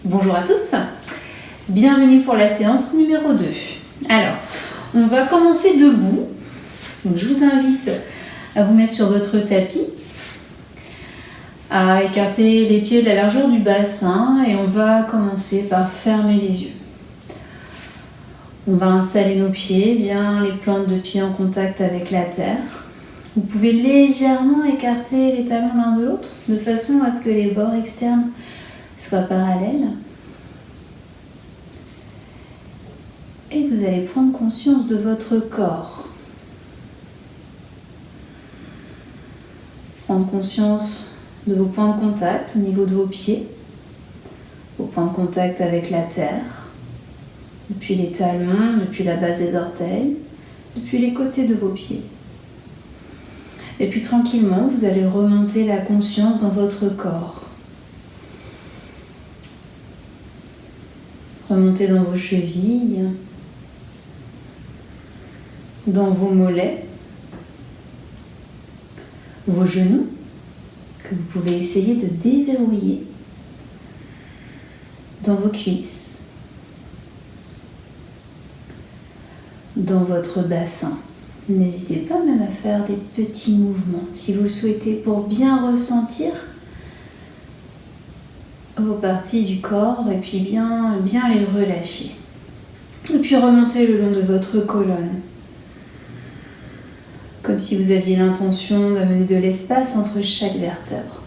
Bonjour à tous, bienvenue pour la séance numéro 2. Alors, on va commencer debout. Donc, je vous invite à vous mettre sur votre tapis, à écarter les pieds de la largeur du bassin et on va commencer par fermer les yeux. On va installer nos pieds, bien les plantes de pied en contact avec la terre. Vous pouvez légèrement écarter les talons l'un de l'autre de façon à ce que les bords externes soient parallèles. Et vous allez prendre conscience de votre corps. Prendre conscience de vos points de contact au niveau de vos pieds, vos points de contact avec la terre, depuis les talons, depuis la base des orteils, depuis les côtés de vos pieds. Et puis tranquillement, vous allez remonter la conscience dans votre corps. Remontez dans vos chevilles, dans vos mollets, vos genoux, que vous pouvez essayer de déverrouiller, dans vos cuisses, dans votre bassin. N'hésitez pas même à faire des petits mouvements, si vous le souhaitez, pour bien ressentir vos parties du corps et puis bien les relâcher. Et puis remontez le long de votre colonne, comme si vous aviez l'intention d'amener de l'espace entre chaque vertèbre.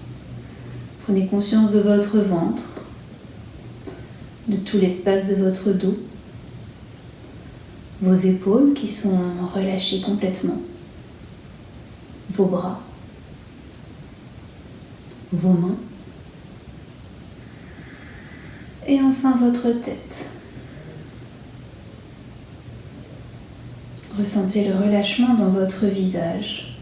Prenez conscience de votre ventre, de tout l'espace de votre dos, vos épaules qui sont relâchées complètement, vos bras, vos mains, et enfin votre tête. Ressentez le relâchement dans votre visage,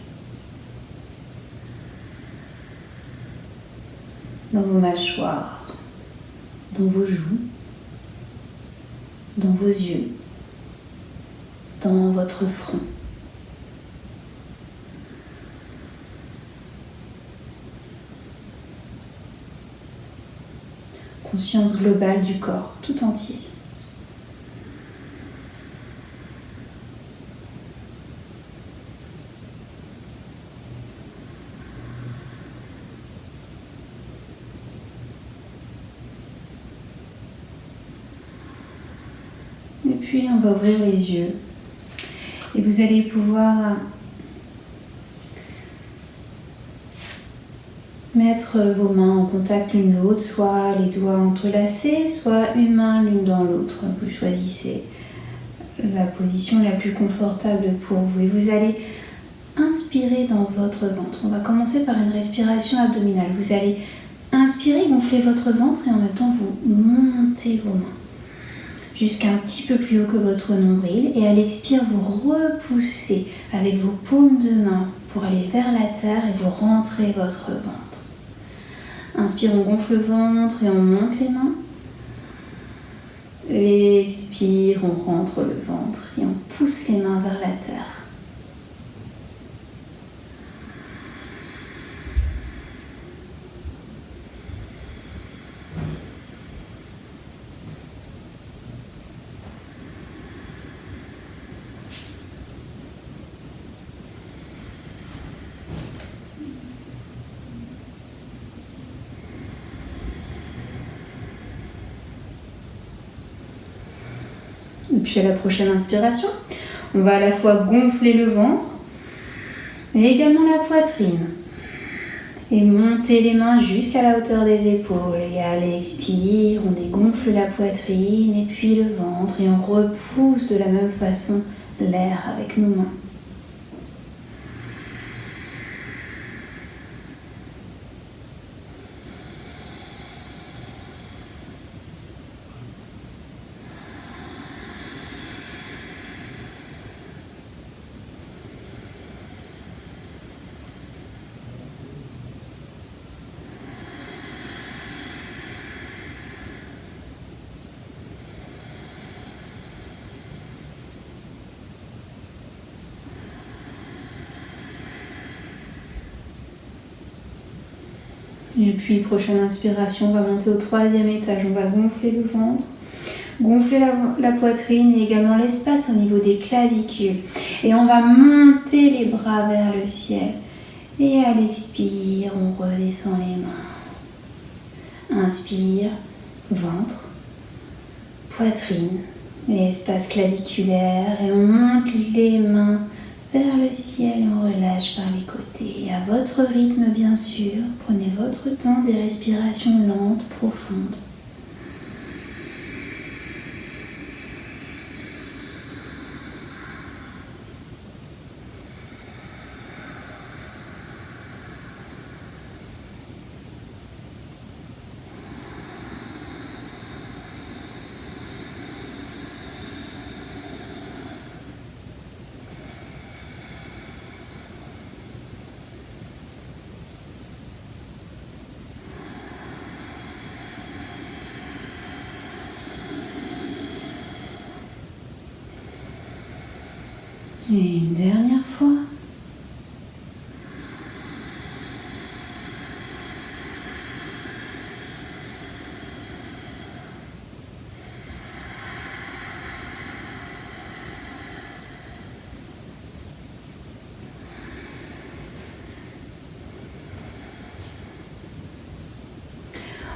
dans vos mâchoires, dans vos joues, dans vos yeux, dans votre front. Conscience globale du corps tout entier. Et puis on va ouvrir les yeux et vous allez pouvoir mettre vos mains en contact l'une l'autre, soit les doigts entrelacés, soit une main l'une dans l'autre. Vous choisissez la position la plus confortable pour vous et vous allez inspirer dans votre ventre. On va commencer par une respiration abdominale. Vous allez inspirer, gonfler votre ventre et en même temps vous montez vos mains jusqu'à un petit peu plus haut que votre nombril et à l'expire vous repoussez avec vos paumes de main pour aller vers la terre et vous rentrez votre ventre. Inspire, on gonfle le ventre et on monte les mains. Expire, on rentre le ventre et on pousse les mains vers la terre. Et puis à la prochaine inspiration, on va à la fois gonfler le ventre, mais également la poitrine. Et monter les mains jusqu'à la hauteur des épaules. Et à l'expire, on dégonfle la poitrine et puis le ventre. Et on repousse de la même façon l'air avec nos mains. Et puis, prochaine inspiration, on va monter au 3e étage. On va gonfler le ventre, gonfler la poitrine et également l'espace au niveau des clavicules. Et on va monter les bras vers le ciel. Et à l'expire, on redescend les mains. Inspire, ventre, poitrine, l'espace claviculaire. Et on monte les mains vers le ciel, on relâche par les côtés. Et à votre rythme, bien sûr, prenez votre temps, des respirations lentes, profondes. Et une dernière fois.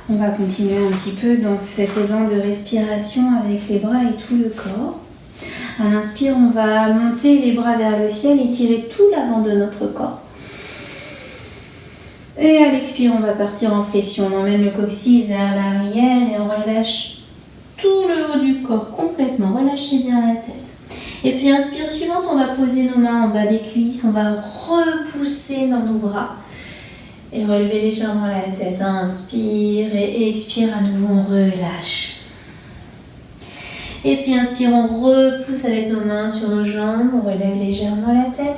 On va continuer un petit peu dans cet élan de respiration avec les bras et tout le corps. À l'inspire, on va monter les bras vers le ciel et tirer tout l'avant de notre corps. Et à l'expire, on va partir en flexion. On emmène le coccyx vers l'arrière et on relâche tout le haut du corps complètement. Relâchez bien la tête. Et puis inspire suivante, on va poser nos mains en bas des cuisses. On va repousser dans nos bras. Et relever légèrement la tête. Inspire et expire à nouveau, on relâche. Et puis inspire, on repousse avec nos mains sur nos jambes, on relève légèrement la tête.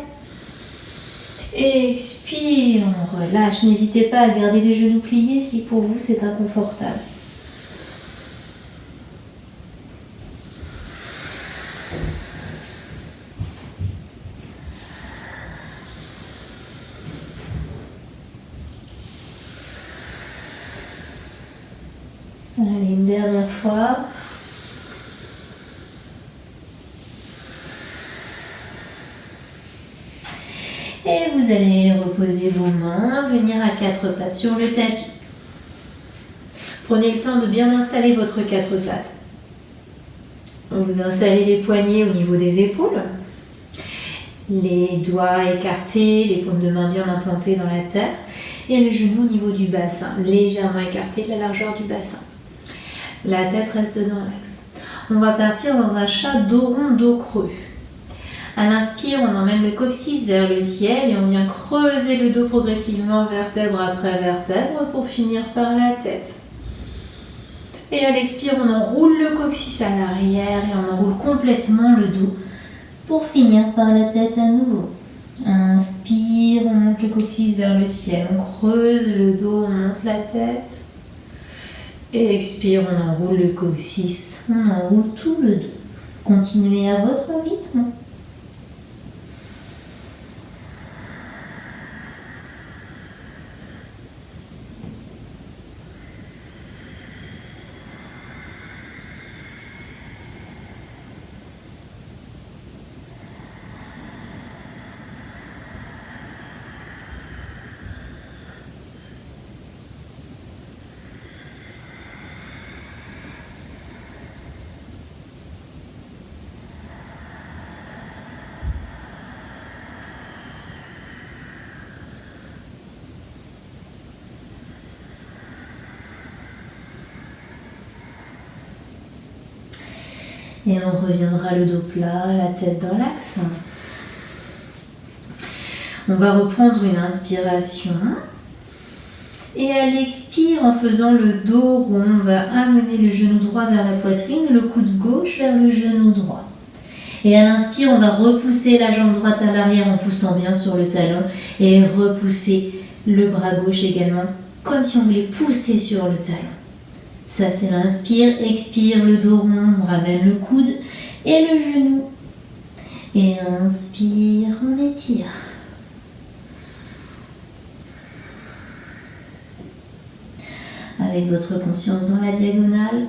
Expire, on relâche. N'hésitez pas à garder les genoux pliés si pour vous c'est inconfortable. Allez, une dernière fois. Et vous allez reposer vos mains, venir à quatre pattes sur le tapis. Prenez le temps de bien installer votre quatre pattes. Vous installez les poignets au niveau des épaules, les doigts écartés, les paumes de main bien implantées dans la terre et les genoux au niveau du bassin, légèrement écartés de la largeur du bassin. La tête reste dans l'axe. On va partir dans un chat dos rond, dos creux. À l'inspire, on emmène le coccyx vers le ciel et on vient creuser le dos progressivement, vertèbre après vertèbre, pour finir par la tête. Et à l'expire, on enroule le coccyx à l'arrière et on enroule complètement le dos pour finir par la tête à nouveau. Inspire, on monte le coccyx vers le ciel, on creuse le dos, on monte la tête. Et expire, on enroule le coccyx, on enroule tout le dos. Continuez à votre rythme. Et on reviendra le dos plat, la tête dans l'axe. On va reprendre une inspiration. Et à l'expire, en faisant le dos rond, on va amener le genou droit vers la poitrine, le coude gauche vers le genou droit. Et à l'inspire, on va repousser la jambe droite à l'arrière en poussant bien sur le talon et repousser le bras gauche également, comme si on voulait pousser sur le talon. Ça, c'est l'inspire. Expire, le dos rond, on ramène le coude et le genou. Et inspire, on étire. avec votre conscience dans la diagonale.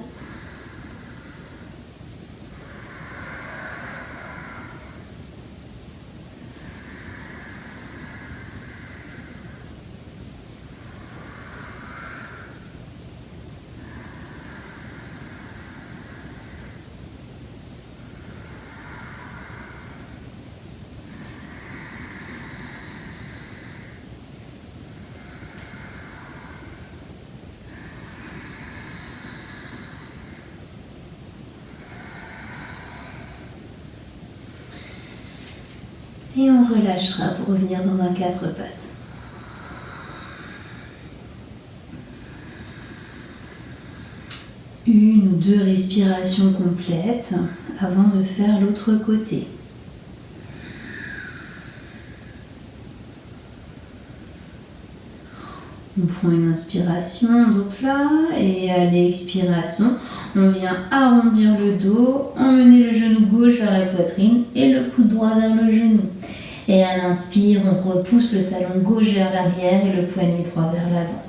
Et on relâchera pour revenir dans un 4 pattes. Une ou deux respirations complètes avant de faire l'autre côté. On prend une inspiration dos plat et à l'expiration, on vient arrondir le dos, emmener le genou gauche vers la poitrine et le coude droit vers le genou. Et à l'inspire, on repousse le talon gauche vers l'arrière et le poignet droit vers l'avant.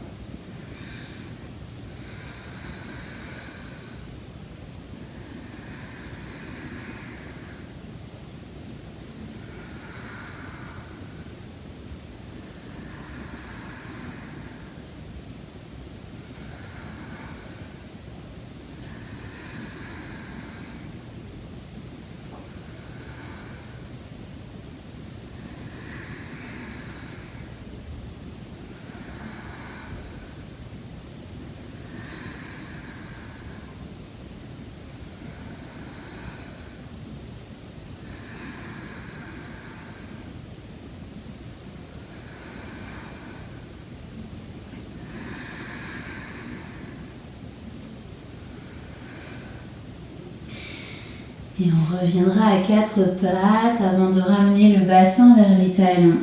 Et on reviendra à 4 pattes avant de ramener le bassin vers les talons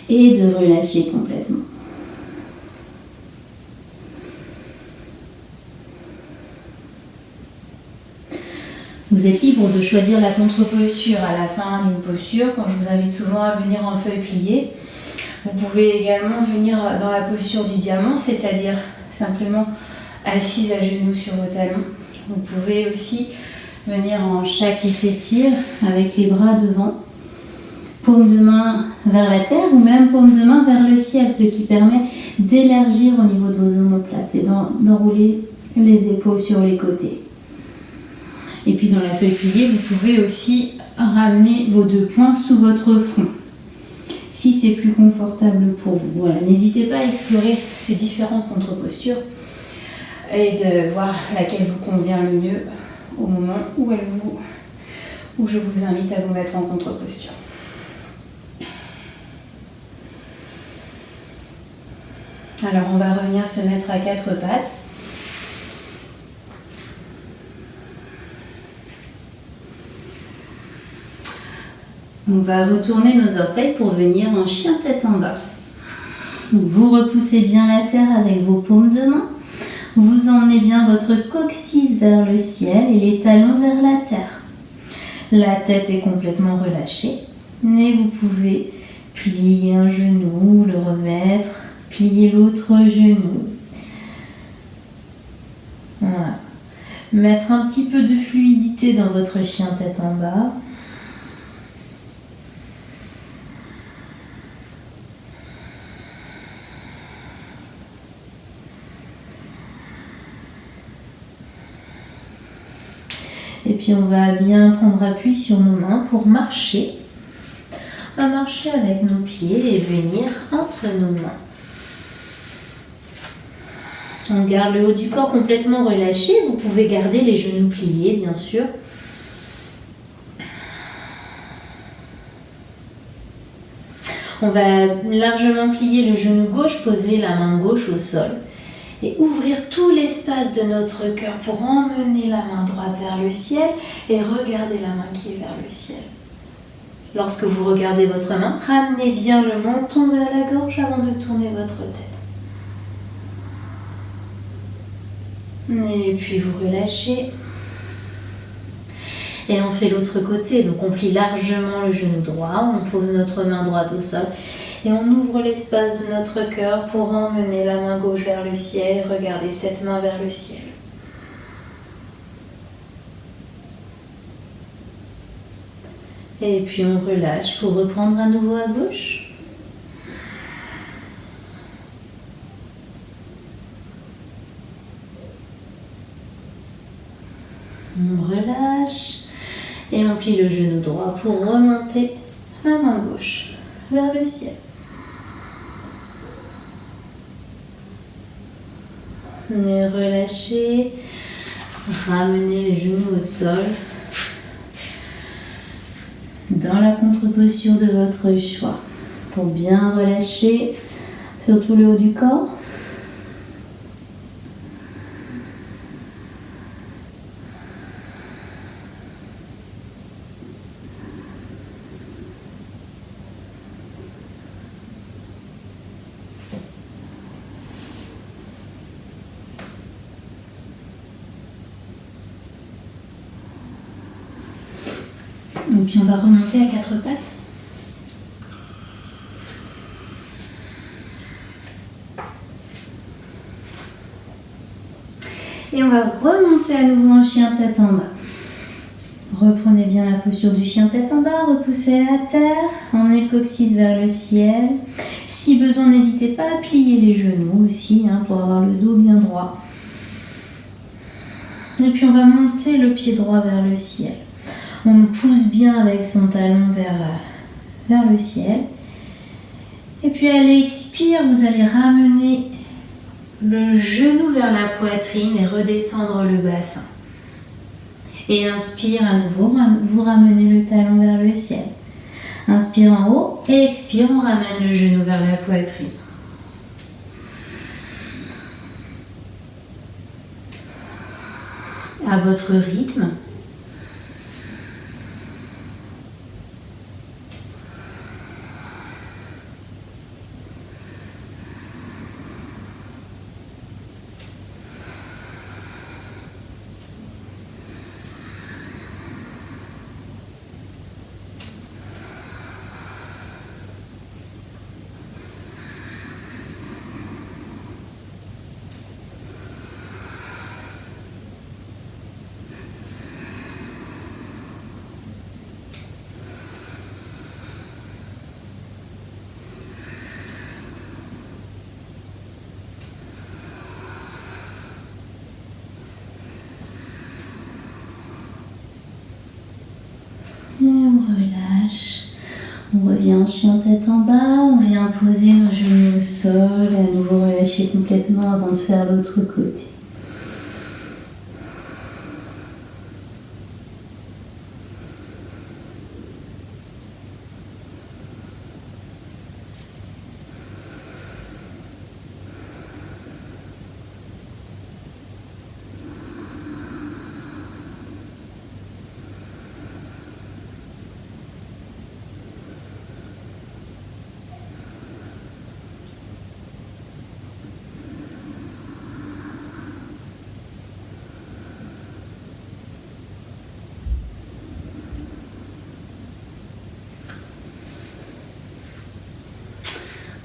et de relâcher complètement. Vous êtes libre de choisir la contre-posture à la fin d'une posture, quand je vous invite souvent à venir en feuille pliée. Vous pouvez également venir dans la posture du diamant, c'est-à-dire simplement assise à genoux sur vos talons. Vous pouvez aussi venir en chat qui s'étire avec les bras devant, paume de main vers la terre ou même paume de main vers le ciel, ce qui permet d'élargir au niveau de vos omoplates et d'enrouler les épaules sur les côtés. Et puis dans la feuille pliée, vous pouvez aussi ramener vos 2 poings sous votre front, si c'est plus confortable pour vous. Voilà, n'hésitez pas à explorer ces différentes contre-postures et de voir laquelle vous convient le mieux au moment où je vous invite à vous mettre en contre-posture. Alors on va revenir se mettre à 4 pattes. On va retourner nos orteils pour venir en chien tête en bas. Vous repoussez bien la terre avec vos paumes de main. Vous emmenez bien votre coccyx vers le ciel et les talons vers la terre. La tête est complètement relâchée, mais vous pouvez plier un genou, le remettre, plier l'autre genou. Voilà. Mettre un petit peu de fluidité dans votre chien tête en bas. Et puis on va bien prendre appui sur nos mains pour marcher. On va marcher avec nos pieds et venir entre nos mains. On garde le haut du corps complètement relâché. Vous pouvez garder les genoux pliés, bien sûr. On va largement plier le genou gauche, poser la main gauche au sol. Et ouvrir tout l'espace de notre cœur pour emmener la main droite vers le ciel et regarder la main qui est vers le ciel. Lorsque vous regardez votre main, ramenez bien le menton vers la gorge avant de tourner votre tête. Et puis vous relâchez. Et on fait l'autre côté, donc on plie largement le genou droit, on pose notre main droite au sol Et on ouvre l'espace de notre cœur pour emmener la main gauche vers le ciel. Regardez cette main vers le ciel. Et puis on relâche pour reprendre à nouveau à gauche. On relâche et on plie le genou droit pour remonter la main gauche vers le ciel. Et relâchez, ramenez les genoux au sol dans la contre-posture de votre choix pour bien relâcher surtout le haut du corps. Et puis on va remonter à quatre pattes. Et on va remonter à nouveau en chien tête en bas. Reprenez bien la posture du chien tête en bas, repoussez à terre, emmenez le coccyx vers le ciel. Si besoin, n'hésitez pas à plier les genoux aussi pour avoir le dos bien droit. Et puis on va monter le pied droit vers le ciel. On pousse bien avec son talon vers le ciel. Et puis à l'expire, vous allez ramener le genou vers la poitrine et redescendre le bassin. Et inspire à nouveau, vous ramenez le talon vers le ciel. Inspire en haut et expire, on ramène le genou vers la poitrine. À votre rythme. Et on relâche. On revient en chien tête en bas. On vient poser nos genoux au sol. Et à nouveau relâcher complètement avant de faire l'autre côté.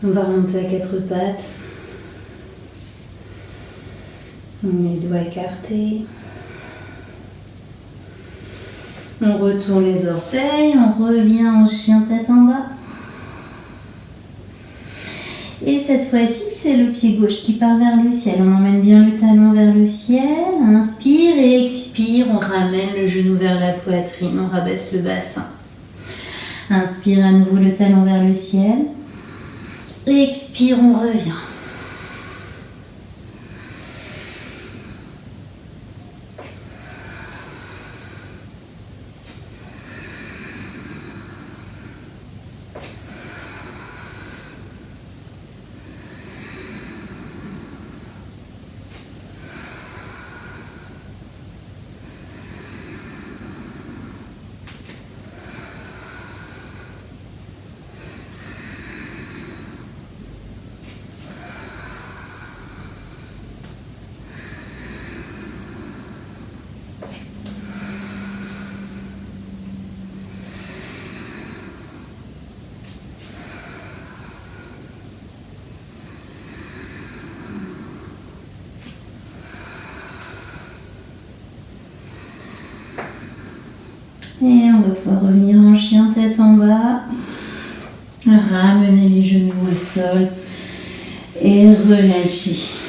On va remonter à quatre pattes. On met les doigts écartés. On retourne les orteils, on revient en chien tête en bas. Et cette fois-ci, c'est le pied gauche qui part vers le ciel. On emmène bien le talon vers le ciel. Inspire et expire. On ramène le genou vers la poitrine. On rabaisse le bassin. Inspire à nouveau le talon vers le ciel. Expire, on revient. Et on va pouvoir revenir en chien tête en bas. Ramener les genoux au sol et relâcher.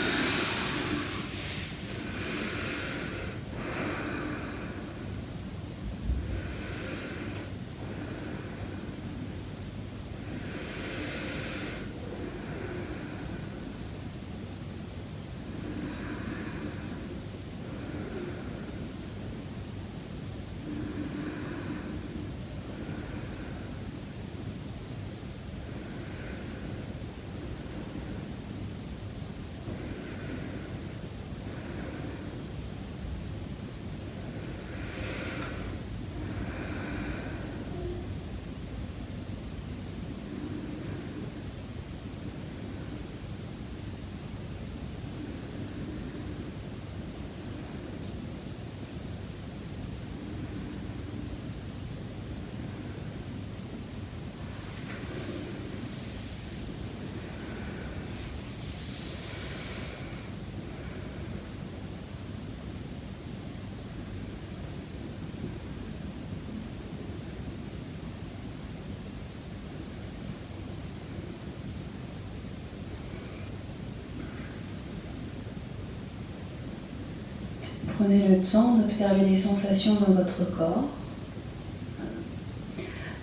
Prenez le temps d'observer les sensations dans votre corps,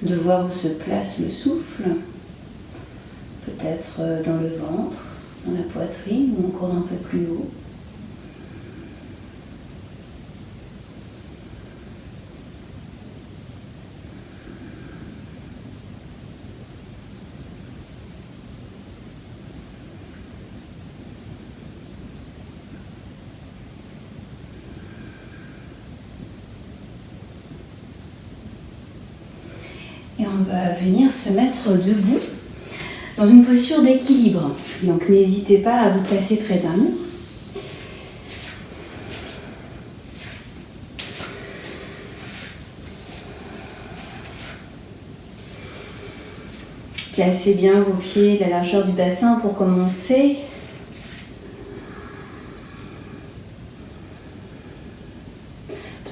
de voir où se place le souffle, peut-être dans le ventre, dans la poitrine ou encore un peu plus haut. Et on va venir se mettre debout dans une posture d'équilibre. Donc n'hésitez pas à vous placer près d'un mur. Placez bien vos pieds à la largeur du bassin pour commencer.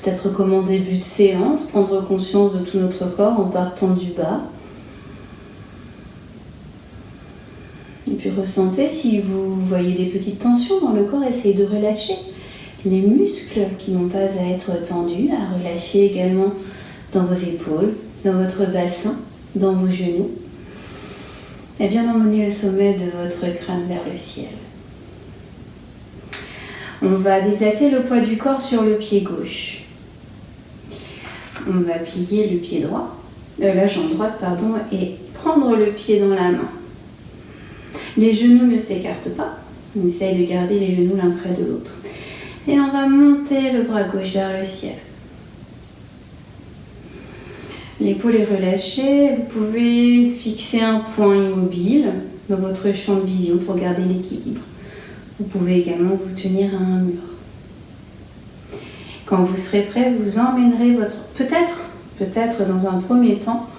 Peut-être comme en début de séance, prendre conscience de tout notre corps en partant du bas. Et puis ressentez si vous voyez des petites tensions dans le corps, essayez de relâcher les muscles qui n'ont pas à être tendus, à relâcher également dans vos épaules, dans votre bassin, dans vos genoux. Et bien emmener le sommet de votre crâne vers le ciel. On va déplacer le poids du corps sur le pied gauche. On va plier le pied droit, la jambe droite, pardon, et prendre le pied dans la main. Les genoux ne s'écartent pas. On essaye de garder les genoux l'un près de l'autre. Et on va monter le bras gauche vers le ciel. L'épaule est relâchée. Vous pouvez fixer un point immobile dans votre champ de vision pour garder l'équilibre. Vous pouvez également vous tenir à un mur. Quand vous serez prêt, vous emmènerez votre... Peut-être dans un premier temps,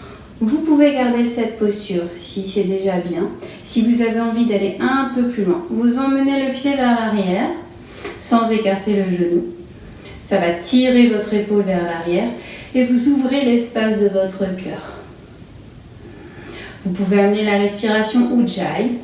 vous pouvez garder cette posture si c'est déjà bien. Si vous avez envie d'aller un peu plus loin, vous emmenez le pied vers l'arrière sans écarter le genou. Ça va tirer votre épaule vers l'arrière et vous ouvrez l'espace de votre cœur. Vous pouvez amener la respiration Ujjayi.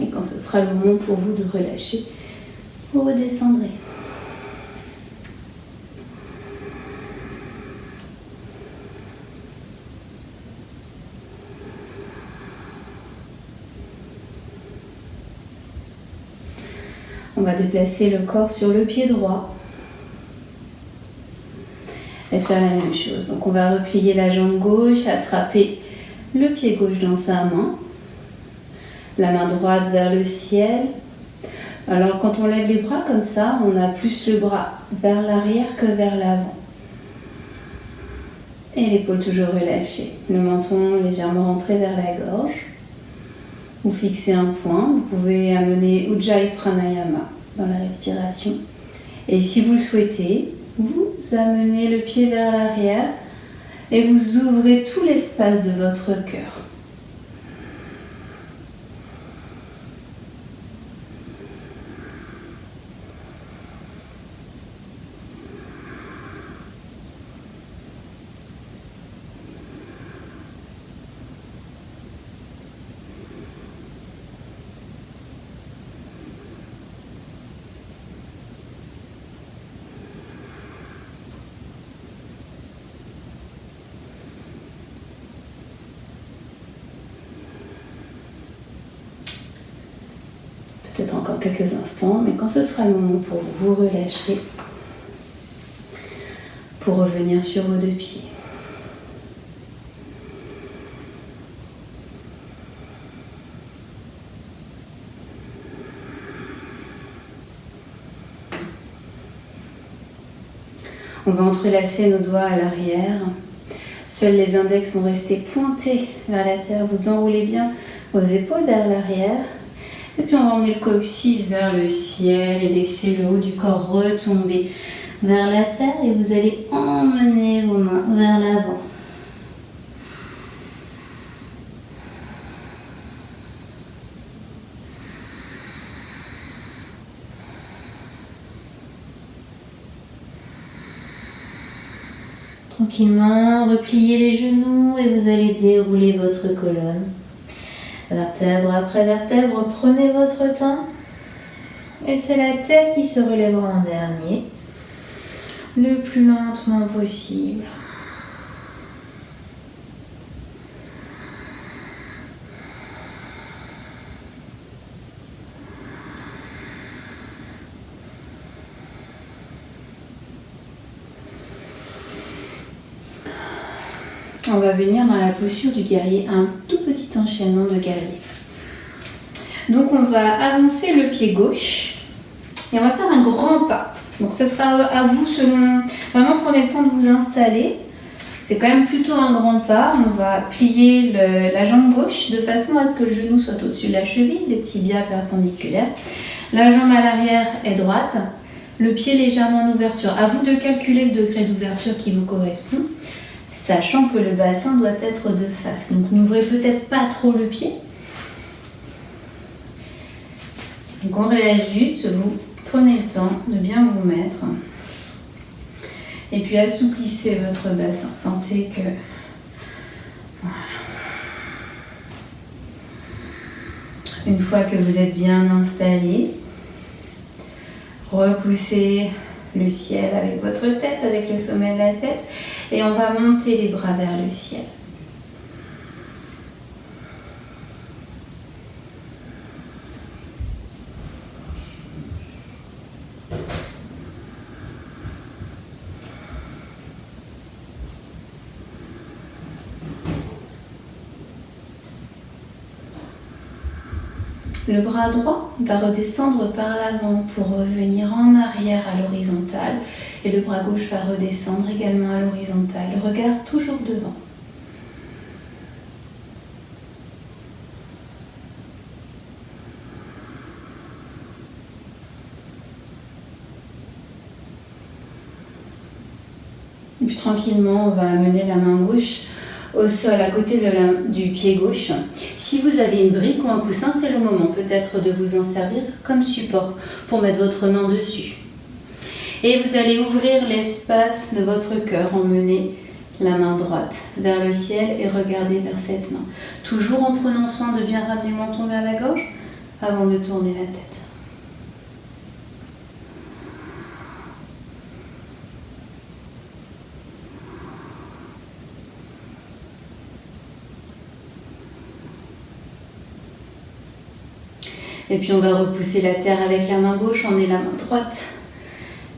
Et quand ce sera le moment pour vous de relâcher, vous redescendrez. On va déplacer le corps sur le pied droit et faire la même chose. Donc on va replier la jambe gauche, attraper le pied gauche dans sa main, la main droite vers le ciel. Alors quand on lève les bras comme ça, on a plus le bras vers l'arrière que vers l'avant. Et l'épaule toujours relâchée. Le menton légèrement rentré vers la gorge. Vous fixez un point. Vous pouvez amener Ujjayi Pranayama dans la respiration. Et si vous le souhaitez, vous amenez le pied vers l'arrière et vous ouvrez tout l'espace de votre cœur. Peut-être encore quelques instants, mais quand ce sera le moment pour vous, vous relâchez pour revenir sur vos deux pieds. On va entrelacer nos doigts à l'arrière. Seuls les index vont rester pointés vers la terre. Vous enroulez bien vos épaules vers l'arrière. Et puis on va emmener le coccyx vers le ciel et laisser le haut du corps retomber vers la terre. Et vous allez emmener vos mains vers l'avant. Tranquillement, repliez les genoux et vous allez dérouler votre colonne. Vertèbre après vertèbre, prenez votre temps. Et c'est la tête qui se relèvera en dernier, le plus lentement possible. On va venir dans la posture du guerrier, un tout petit enchaînement de guerrier. Donc on va avancer le pied gauche et on va faire un grand pas. Donc ce sera à vous selon... Vraiment prenez le temps de vous installer. C'est quand même plutôt un grand pas. On va plier la jambe gauche de façon à ce que le genou soit au-dessus de la cheville, les tibias perpendiculaires. La jambe à l'arrière est droite, le pied légèrement en ouverture. À vous de calculer le degré d'ouverture qui vous correspond, sachant que le bassin doit être de face. Donc n'ouvrez peut-être pas trop le pied. Donc on réajuste, vous prenez le temps de bien vous mettre. Et puis assouplissez votre bassin. Sentez que... Voilà. Une fois que vous êtes bien installé, repoussez le ciel avec votre tête, avec le sommet de la tête. Et on va monter les bras vers le ciel. Le bras droit va redescendre par l'avant pour revenir en arrière à l'horizontale et le bras gauche va redescendre également à l'horizontale. Le regard toujours devant. Et puis tranquillement, on va amener la main gauche au sol à côté du pied gauche. Si vous avez une brique ou un coussin, c'est le moment peut-être de vous en servir comme support pour mettre votre main dessus. Et vous allez ouvrir l'espace de votre cœur, emmener la main droite vers le ciel et regarder vers cette main. Toujours en prenant soin de bien ramener le menton vers la gorge avant de tourner la tête. Et puis on va repousser la terre avec la main gauche, on est la main droite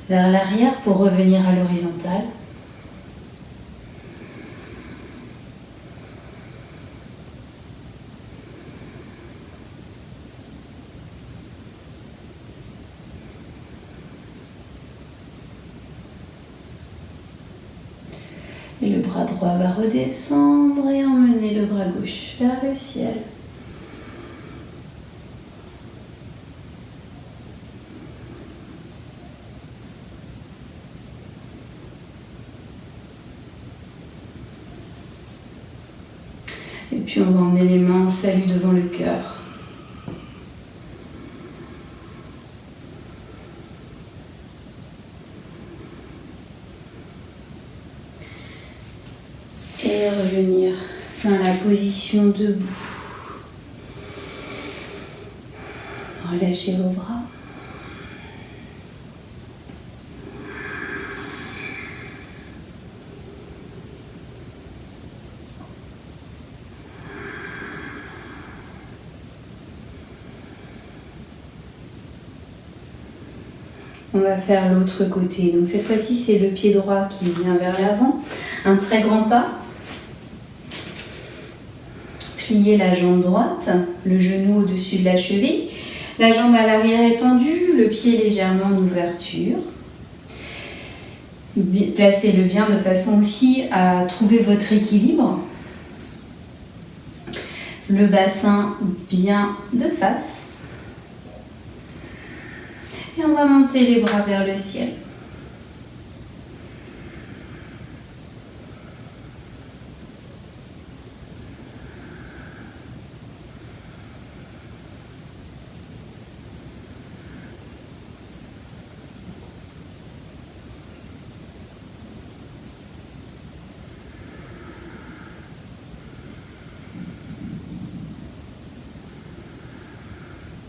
vers l'arrière pour revenir à l'horizontale. Et le bras droit va redescendre et emmener le bras gauche vers le ciel. Et puis on va emmener les mains en salut devant le cœur. Et revenir dans la position debout. Relâchez vos bras. On va faire l'autre côté. Donc cette fois-ci, c'est le pied droit qui vient vers l'avant. Un très grand pas. Pliez la jambe droite, le genou au-dessus de la cheville. La jambe à l'arrière étendue, le pied légèrement en ouverture. Placez-le bien de façon aussi à trouver votre équilibre. Le bassin bien de face. Et on va monter les bras vers le ciel.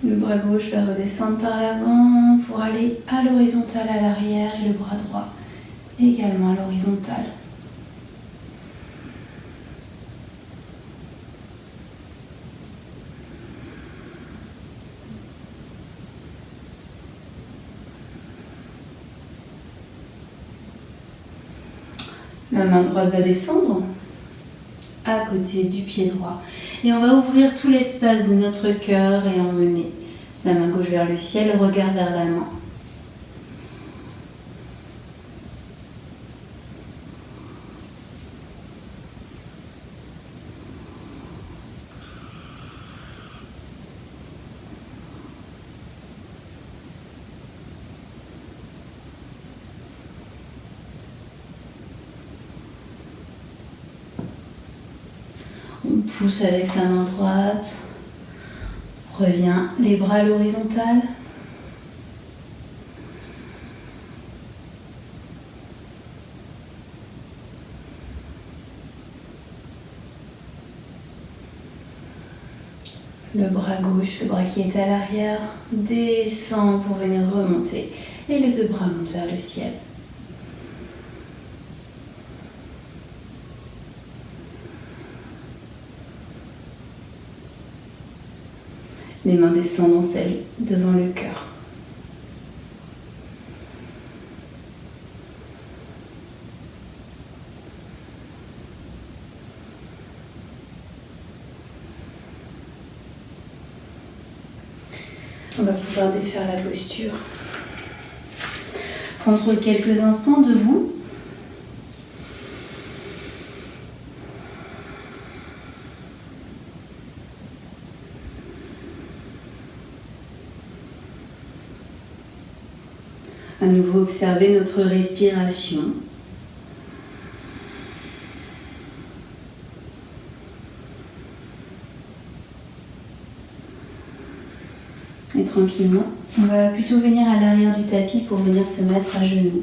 Le bras gauche va redescendre par l'avant pour aller à l'horizontale à l'arrière et le bras droit également à l'horizontale. La main droite va descendre à côté du pied droit. Et on va ouvrir tout l'espace de notre cœur et emmener la main gauche vers le ciel, le regard vers la main. On pousse avec sa main droite. Revient les bras à l'horizontale. Le bras gauche, le bras qui est à l'arrière, descend pour venir remonter. Et les deux bras montent vers le ciel. Les mains descendent en selle devant le cœur. On va pouvoir défaire la posture. Prendre quelques instants debout. À nouveau, observer notre respiration. Et tranquillement, on va plutôt venir à l'arrière du tapis pour venir se mettre à genoux.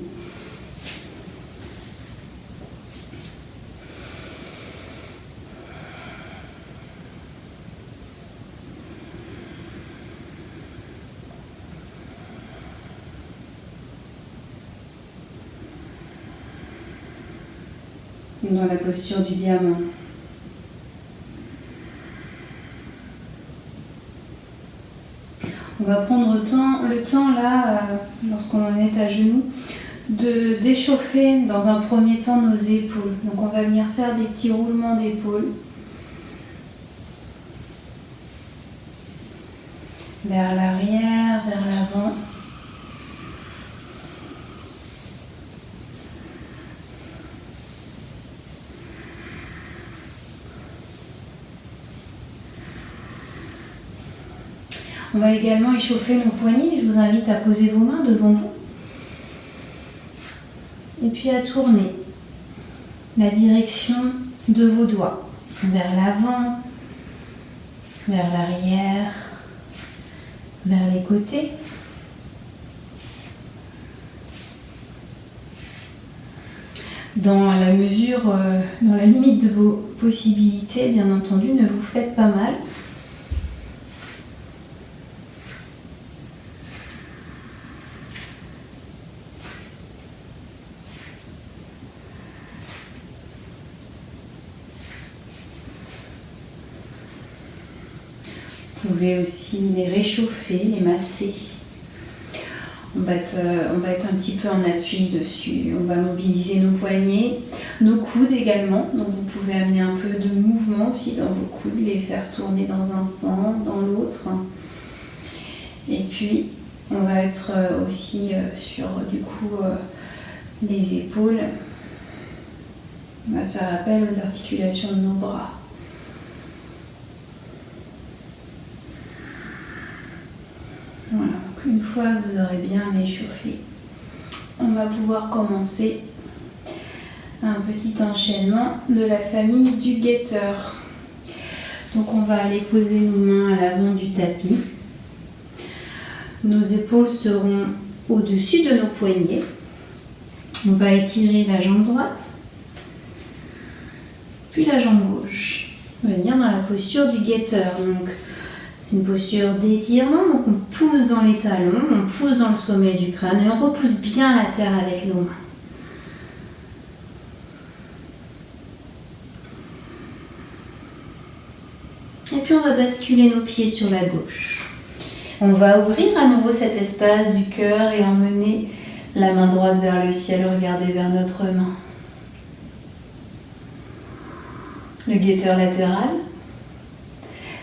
Dans la posture du diamant. On va prendre le temps là, lorsqu'on en est à genoux, d'échauffer dans un premier temps nos épaules. Donc on va venir faire des petits roulements d'épaules. Vers l'arrière, vers l'avant. On va également échauffer nos poignets. Je vous invite à poser vos mains devant vous. Et puis à tourner la direction de vos doigts vers l'avant, vers l'arrière, vers les côtés. Dans la mesure, dans la limite de vos possibilités, bien entendu, ne vous faites pas mal. Vous pouvez aussi les réchauffer, les masser. On va être un petit peu en appui dessus. On va mobiliser nos poignets, nos coudes également. Donc vous pouvez amener un peu de mouvement aussi dans vos coudes, les faire tourner dans un sens, dans l'autre. Et puis on va être aussi sur du coup les épaules. On va faire appel aux articulations de nos bras. Voilà, donc une fois que vous aurez bien échauffé, on va pouvoir commencer un petit enchaînement de la famille du guetteur. Donc on va aller poser nos mains à l'avant du tapis. Nos épaules seront au-dessus de nos poignets. On va étirer la jambe droite, puis la jambe gauche. Venir dans la posture du guetteur. Donc c'est une posture d'étirement, donc on pousse dans les talons, on pousse dans le sommet du crâne et on repousse bien la terre avec nos mains. Et puis on va basculer nos pieds sur la gauche. On va ouvrir à nouveau cet espace du cœur et emmener la main droite vers le ciel, regarder vers notre main. Le guetteur latéral.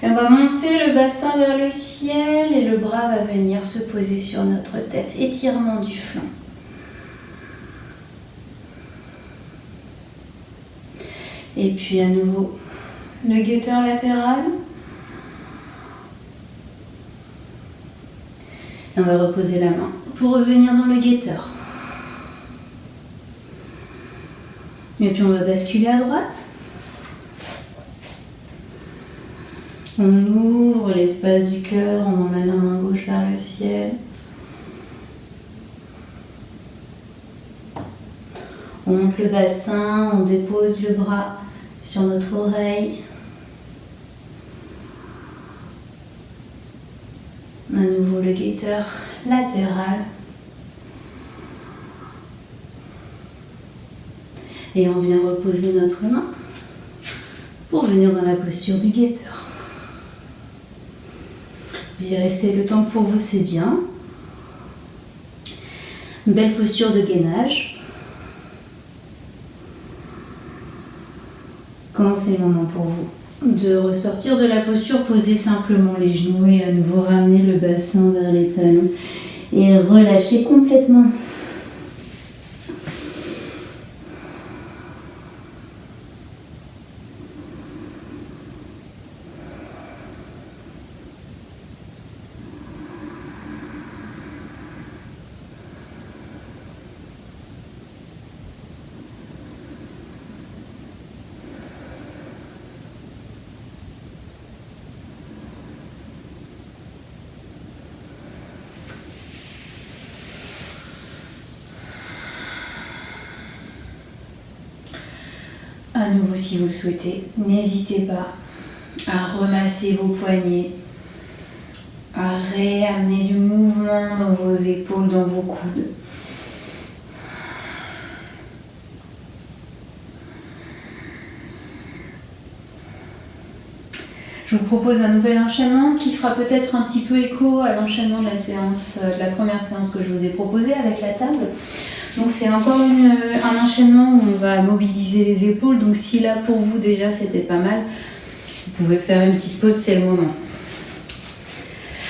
Et on va monter le bassin vers le ciel et le bras va venir se poser sur notre tête. Étirement du flanc. Et puis à nouveau, le guetteur latéral. Et on va reposer la main pour revenir dans le guetteur. Et puis on va basculer à droite. On ouvre l'espace du cœur, on emmène la main gauche vers le ciel. On monte le bassin, on dépose le bras sur notre oreille. À nouveau le guetteur latéral. Et on vient reposer notre main pour venir dans la posture du guetteur. Vous y restez le temps pour vous, c'est bien. Une belle posture de gainage. Quand c'est le moment pour vous de ressortir de la posture, posez simplement les genoux et à nouveau ramenez le bassin vers les talons et relâchez complètement. À nouveau, si vous le souhaitez, n'hésitez pas à remasser vos poignets, à réamener du mouvement dans vos épaules, dans vos coudes. Je vous propose un nouvel enchaînement qui fera peut-être un petit peu écho à l'enchaînement de la séance, de la première séance que je vous ai proposée avec la table. Donc c'est encore un enchaînement où on va mobiliser les épaules. Donc si là pour vous déjà c'était pas mal, vous pouvez faire une petite pause, c'est le moment.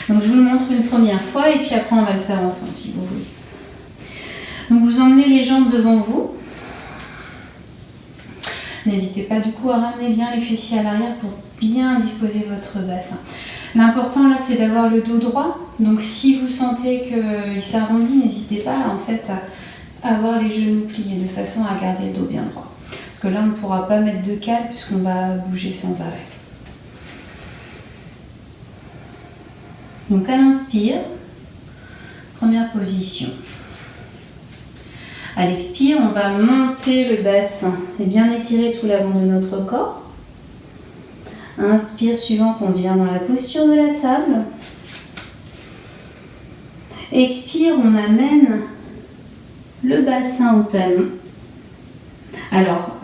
Donc je vous le montre une première fois et puis après on va le faire ensemble si vous voulez. Donc vous emmenez les jambes devant vous. N'hésitez pas du coup à ramener bien les fessiers à l'arrière pour bien disposer votre bassin. L'important là, c'est d'avoir le dos droit. Donc si vous sentez qu'il s'arrondit, n'hésitez pas en fait à avoir les genoux pliés de façon à garder le dos bien droit. Parce que là, on ne pourra pas mettre de cale puisqu'on va bouger sans arrêt. Donc à l'inspire, première position. À l'expire, on va monter le bassin et bien étirer tout l'avant de notre corps. Inspire suivante, on vient dans la posture de la table. Expire, on amène le bassin au talon. Alors,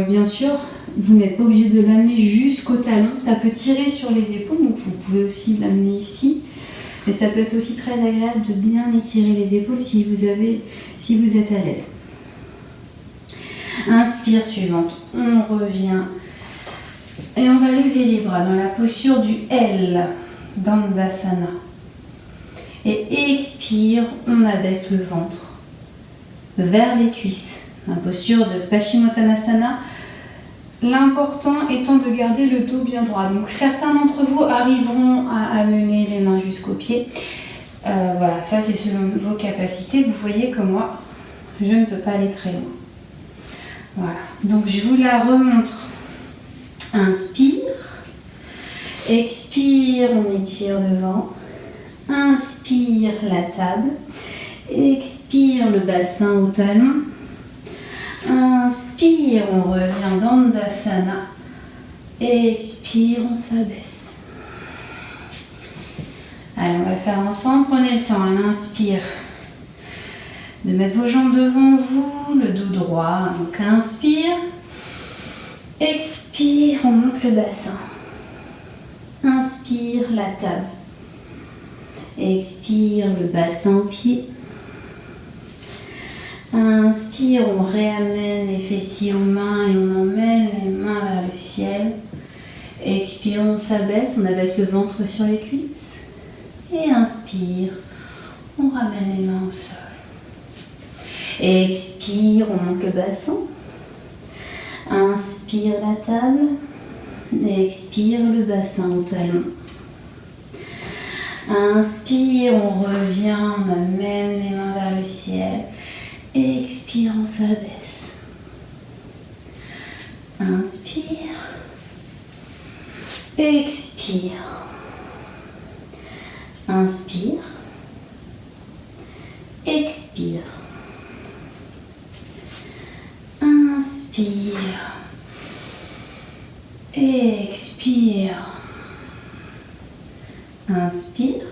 bien sûr, vous n'êtes pas obligé de l'amener jusqu'au talon. Ça peut tirer sur les épaules, donc vous pouvez aussi l'amener ici. Mais ça peut être aussi très agréable de bien étirer les épaules si vous êtes à l'aise. Inspire suivante, on revient et on va lever les bras dans la posture du L, Dandasana. Et expire, on abaisse le ventre vers les cuisses. La posture de Paschimottanasana. L'important étant de garder le dos bien droit. Donc certains d'entre vous arriveront à amener les mains jusqu'aux pieds. Voilà, ça c'est selon vos capacités. Vous voyez que moi, je ne peux pas aller très loin. Voilà, donc je vous la remontre. Inspire. Expire, on étire devant. Inspire la table. Expire le bassin au talon. Inspire, on revient dans Dandasana. Expire, on s'abaisse. Allez, on va faire ensemble. Prenez le temps à l'inspire de mettre vos jambes devant vous, le dos droit. Donc inspire. Expire, on monte le bassin. Inspire la table. Expire le bassin au pied. Inspire, on réamène les fessiers aux mains et on emmène les mains vers le ciel. Expire, on s'abaisse, on abaisse le ventre sur les cuisses. Et inspire, on ramène les mains au sol. Expire, on monte le bassin. Inspire la table. Expire le bassin au talon. Inspire, on revient, on amène les mains vers le ciel. Expire, on s'abaisse. Inspire. Expire. Inspire. Expire. Inspire. Expire. Inspire.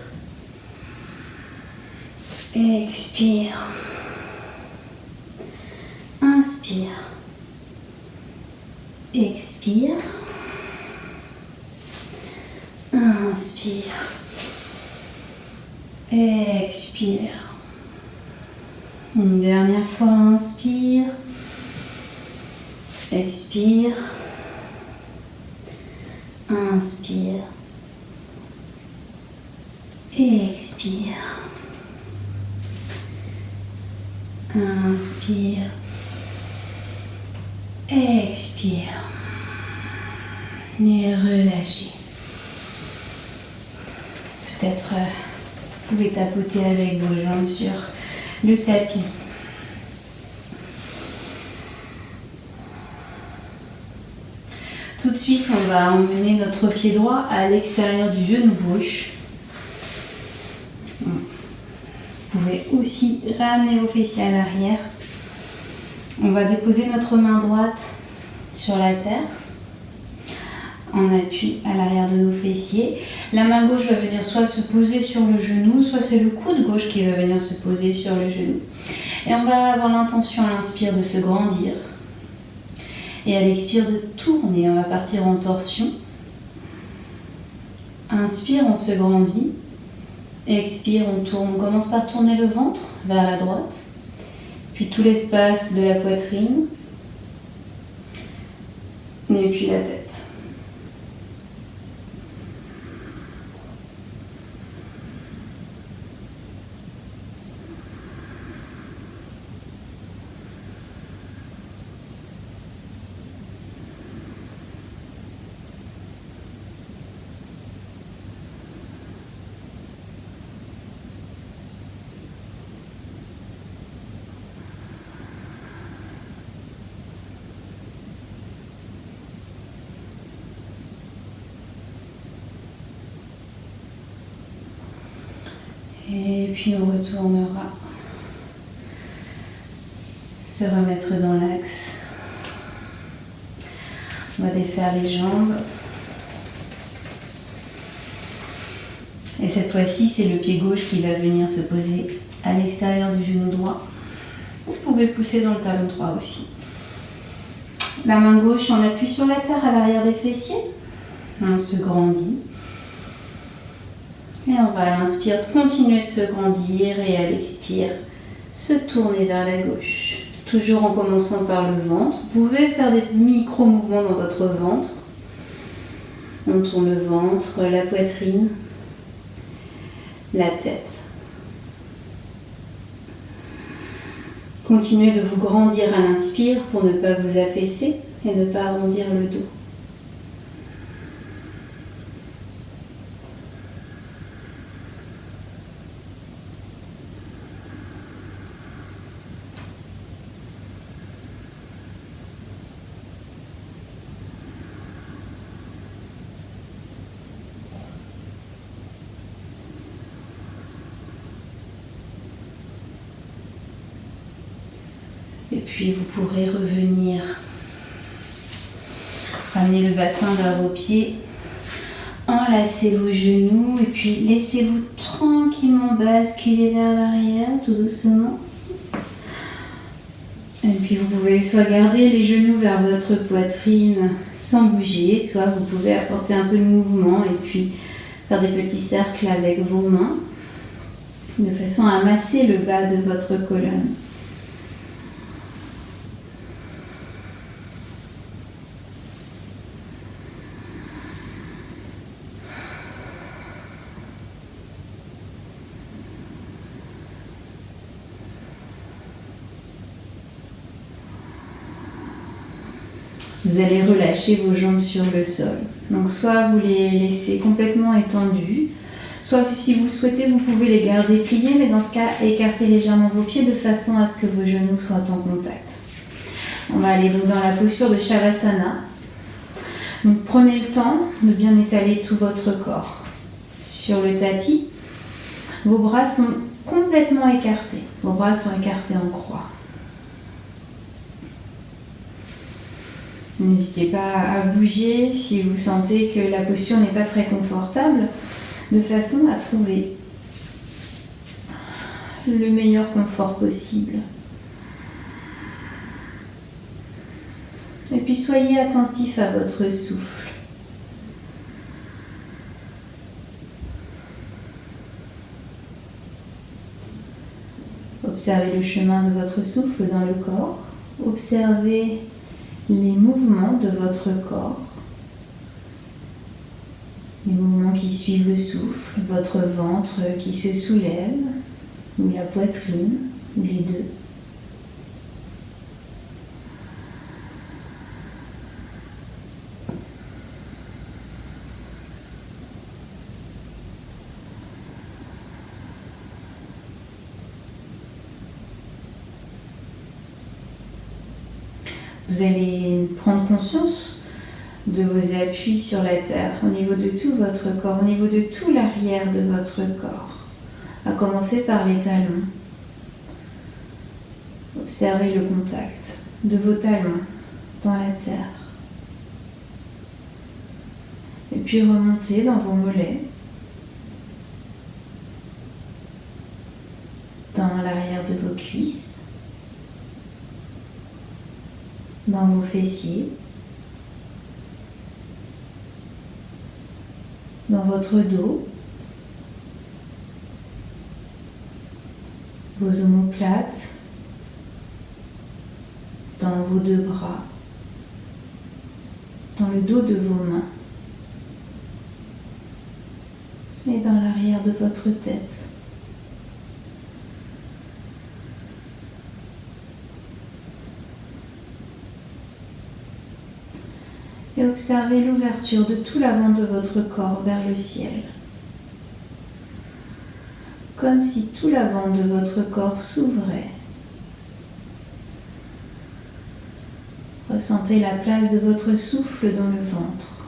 Expire. Inspire. Expire. Inspire. Expire. Une dernière fois, inspire. Expire. Inspire. Expire. Inspire. Expire. Et relâchez. Peut-être vous pouvez tapoter avec vos jambes sur le tapis. Tout de suite, on va emmener notre pied droit à l'extérieur du genou gauche. Vous pouvez aussi ramener vos fessiers à l'arrière. On va déposer notre main droite sur la terre en appui à l'arrière de nos fessiers. La main gauche va venir soit se poser sur le genou, soit c'est le coude gauche qui va venir se poser sur le genou. Et on va avoir l'intention à l'inspire de se grandir. Et à l'expire de tourner, on va partir en torsion. Inspire, on se grandit. Expire, on tourne. On commence par tourner le ventre vers la droite. Puis tout l'espace de la poitrine. Et puis la tête. Et puis on retournera se remettre dans l'axe. On va défaire les jambes. Et cette fois-ci, c'est le pied gauche qui va venir se poser à l'extérieur du genou droit. Vous pouvez pousser dans le talon droit aussi. La main gauche, on appuie sur la terre à l'arrière des fessiers. On se grandit. Et on va à l'inspire continuer de se grandir et à l'expire se tourner vers la gauche. Toujours en commençant par le ventre. Vous pouvez faire des micro-mouvements dans votre ventre. On tourne le ventre, la poitrine, la tête. Continuez de vous grandir à l'inspire pour ne pas vous affaisser et ne pas arrondir le dos. Et puis vous pourrez revenir, ramener le bassin vers vos pieds, enlacez vos genoux et puis laissez-vous tranquillement basculer vers l'arrière, tout doucement. Et puis vous pouvez soit garder les genoux vers votre poitrine sans bouger, soit vous pouvez apporter un peu de mouvement et puis faire des petits cercles avec vos mains, de façon à masser le bas de votre colonne. Vous allez relâcher vos jambes sur le sol. Donc soit vous les laissez complètement étendues, soit si vous le souhaitez, vous pouvez les garder pliés, mais dans ce cas, écartez légèrement vos pieds de façon à ce que vos genoux soient en contact. On va aller donc dans la posture de Shavasana. Donc prenez le temps de bien étaler tout votre corps. Sur le tapis, vos bras sont complètement écartés. Vos bras sont écartés en croix. N'hésitez pas à bouger si vous sentez que la posture n'est pas très confortable, de façon à trouver le meilleur confort possible. Et puis soyez attentif à votre souffle. Observez le chemin de votre souffle dans le corps. Observez les mouvements de votre corps, les mouvements qui suivent le souffle, votre ventre qui se soulève, ou la poitrine, ou les deux. Vous allez prendre conscience de vos appuis sur la terre, au niveau de tout votre corps, au niveau de tout l'arrière de votre corps, à commencer par les talons. Observez le contact de vos talons dans la terre. Et puis remontez dans vos mollets, dans l'arrière de vos cuisses, dans vos fessiers, dans votre dos, vos omoplates, dans vos deux bras, dans le dos de vos mains et dans l'arrière de votre tête. Et observez l'ouverture de tout l'avant de votre corps vers le ciel. Comme si tout l'avant de votre corps s'ouvrait. Ressentez la place de votre souffle dans le ventre.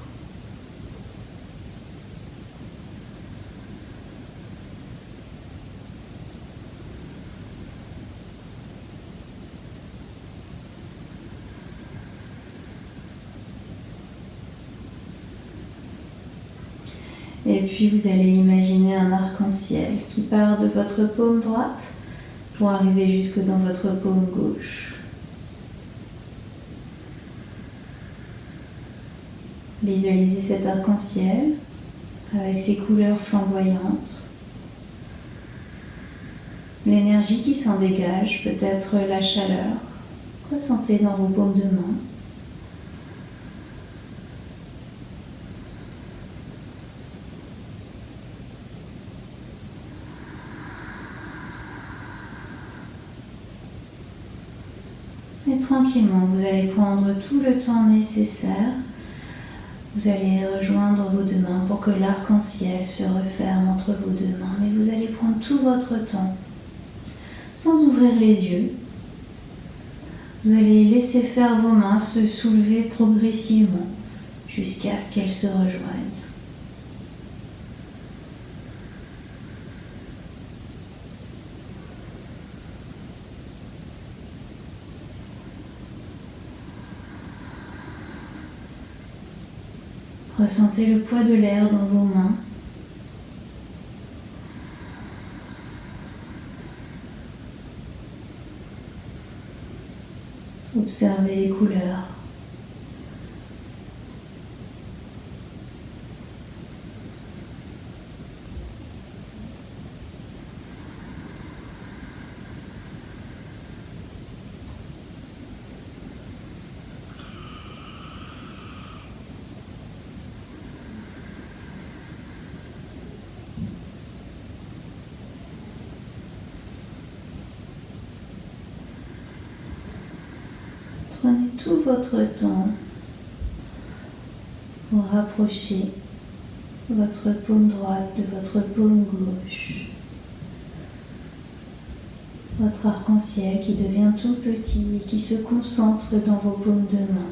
Et puis vous allez imaginer un arc-en-ciel qui part de votre paume droite pour arriver jusque dans votre paume gauche. Visualisez cet arc-en-ciel avec ses couleurs flamboyantes. L'énergie qui s'en dégage, peut-être la chaleur. Ressentez dans vos paumes de main. Et tranquillement, vous allez prendre tout le temps nécessaire. Vous allez rejoindre vos deux mains pour que l'arc-en-ciel se referme entre vos deux mains. Mais vous allez prendre tout votre temps, sans ouvrir les yeux. Vous allez laisser faire vos mains se soulever progressivement jusqu'à ce qu'elles se rejoignent. Ressentez le poids de l'air dans vos mains. Observez les couleurs. Prenez tout votre temps pour rapprocher votre paume droite de votre paume gauche. Votre arc-en-ciel qui devient tout petit et qui se concentre dans vos paumes de main.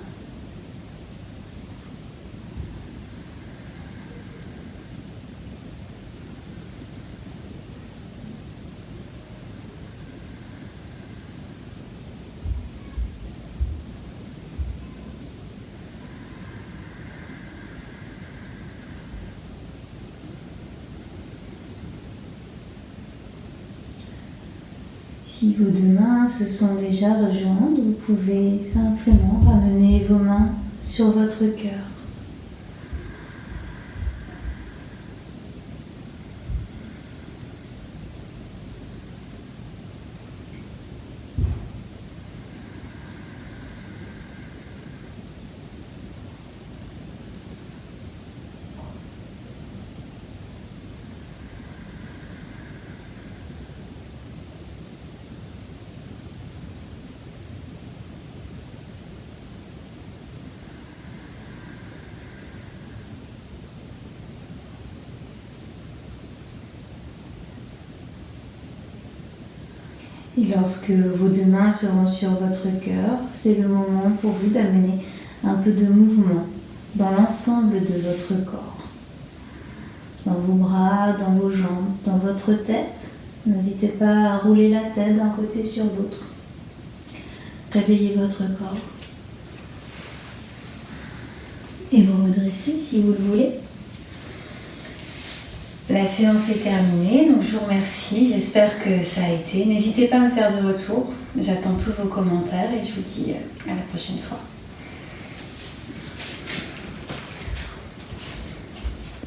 Si vos deux mains se sont déjà rejointes, vous pouvez simplement ramener vos mains sur votre cœur. Et lorsque vos deux mains seront sur votre cœur, c'est le moment pour vous d'amener un peu de mouvement dans l'ensemble de votre corps. Dans vos bras, dans vos jambes, dans votre tête. N'hésitez pas à rouler la tête d'un côté sur l'autre. Réveillez votre corps. Et vous redressez si vous le voulez. La séance est terminée, donc je vous remercie, j'espère que ça a été. N'hésitez pas à me faire de retour, j'attends tous vos commentaires et je vous dis à la prochaine fois.